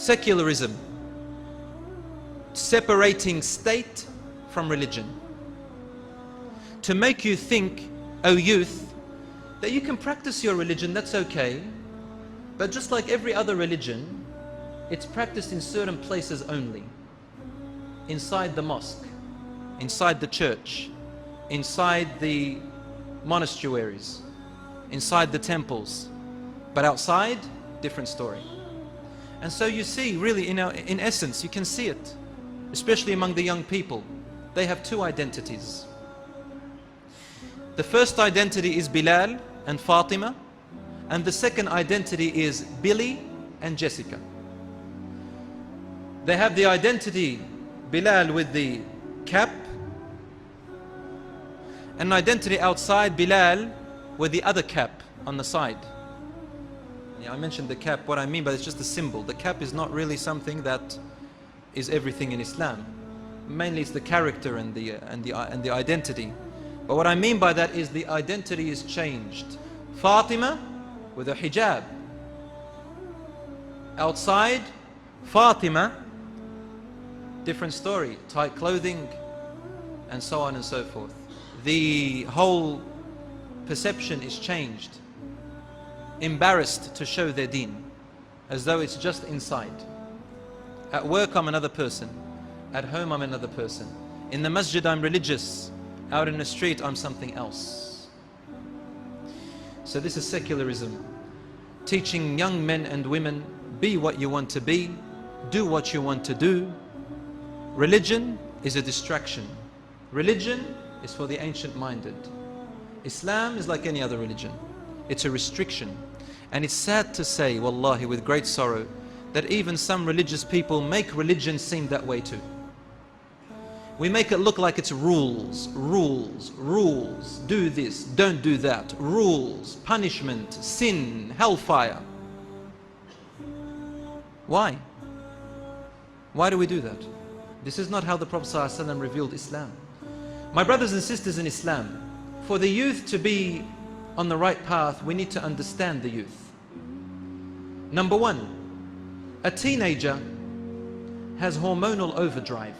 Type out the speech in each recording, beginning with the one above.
Secularism, separating state from religion, to make you think, O youth, that you can practice your religion, that's okay, but just like every other religion, it's practiced in certain places only. Inside the mosque, inside the church, inside the monasteries, inside the temples, but outside, different story. And so you see, really, in essence, you can see it, especially among the young people. They have two identities. The first identity is Bilal and Fatima, and the second identity is Billy and Jessica. They have the identity Bilal with the cap, and an identity outside Bilal with the other cap on the side. I mentioned the cap, what I mean by it's just a symbol. The cap is not really something that is everything in Islam. Mainly it's the character and the identity. But what I mean by that is the identity is changed. Fatima with a hijab. Outside, Fatima, different story, tight clothing, and so on and so forth. The whole perception is changed. Embarrassed to show their deen, as though it's just inside. At work I'm another person, at home I'm another person. In the masjid I'm religious, out in the street I'm something else. So this is secularism, teaching young men and women, be what you want to be, do what you want to do. Religion is a distraction. Religion is for the ancient minded. Islam is like any other religion. It's a restriction. And it's sad to say, wallahi, with great sorrow, that even some religious people make religion seem that way too. We make it look like it's rules, rules, rules. Do this, don't do that. Rules, punishment, sin, hellfire. Why? Why do we do that? This is not how the Prophet ﷺ revealed Islam. My brothers and sisters in Islam, for the youth to be on the right path, we need to understand the youth. Number one, a teenager has hormonal overdrive.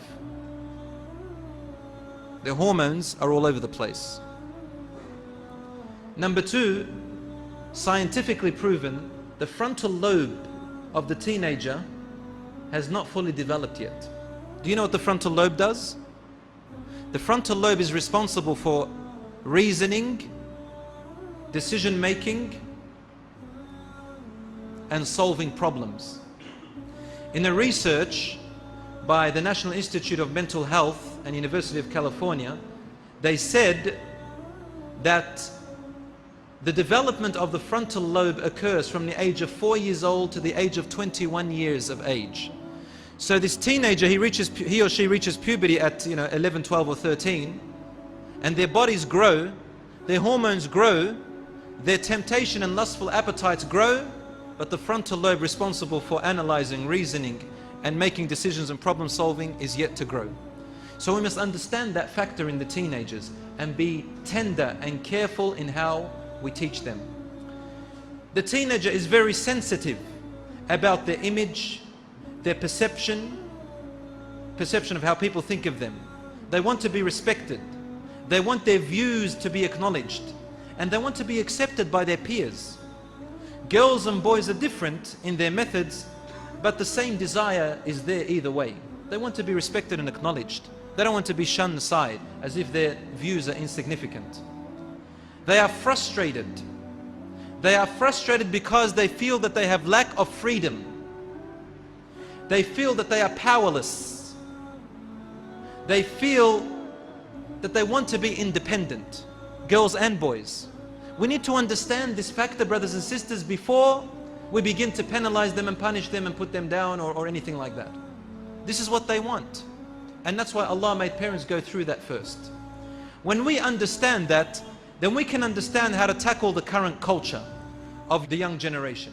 Their hormones are all over the place. Number two, scientifically proven, the frontal lobe of the teenager has not fully developed yet. Do you know what the frontal lobe does? The frontal lobe is responsible for reasoning, decision making, and solving problems. In a research by the National Institute of Mental Health and University of California, they said that the development of the frontal lobe occurs from the age of 4 years old to the age of 21 years of age. So this teenager, he or she reaches puberty at 11, 12 or 13, and their bodies grow, their hormones grow, their temptation and lustful appetites grow, but the frontal lobe responsible for analyzing, reasoning, and making decisions and problem solving is yet to grow. So we must understand that factor in the teenagers and be tender and careful in how we teach them. The teenager is very sensitive about their image, their perception of how people think of them. They want to be respected. They want their views to be acknowledged. And they want to be accepted by their peers. Girls and boys are different in their methods, but the same desire is there either way. They want to be respected and acknowledged. They don't want to be shunned aside as if their views are insignificant. They are frustrated. They are frustrated because they feel that they have lack of freedom. They feel that they are powerless. They feel that they want to be independent, girls and boys. We need to understand this factor, brothers and sisters, before we begin to penalize them and punish them and put them down or anything like that. This is what they want. And that's why Allah made parents go through that first. When we understand that, then we can understand how to tackle the current culture of the young generation.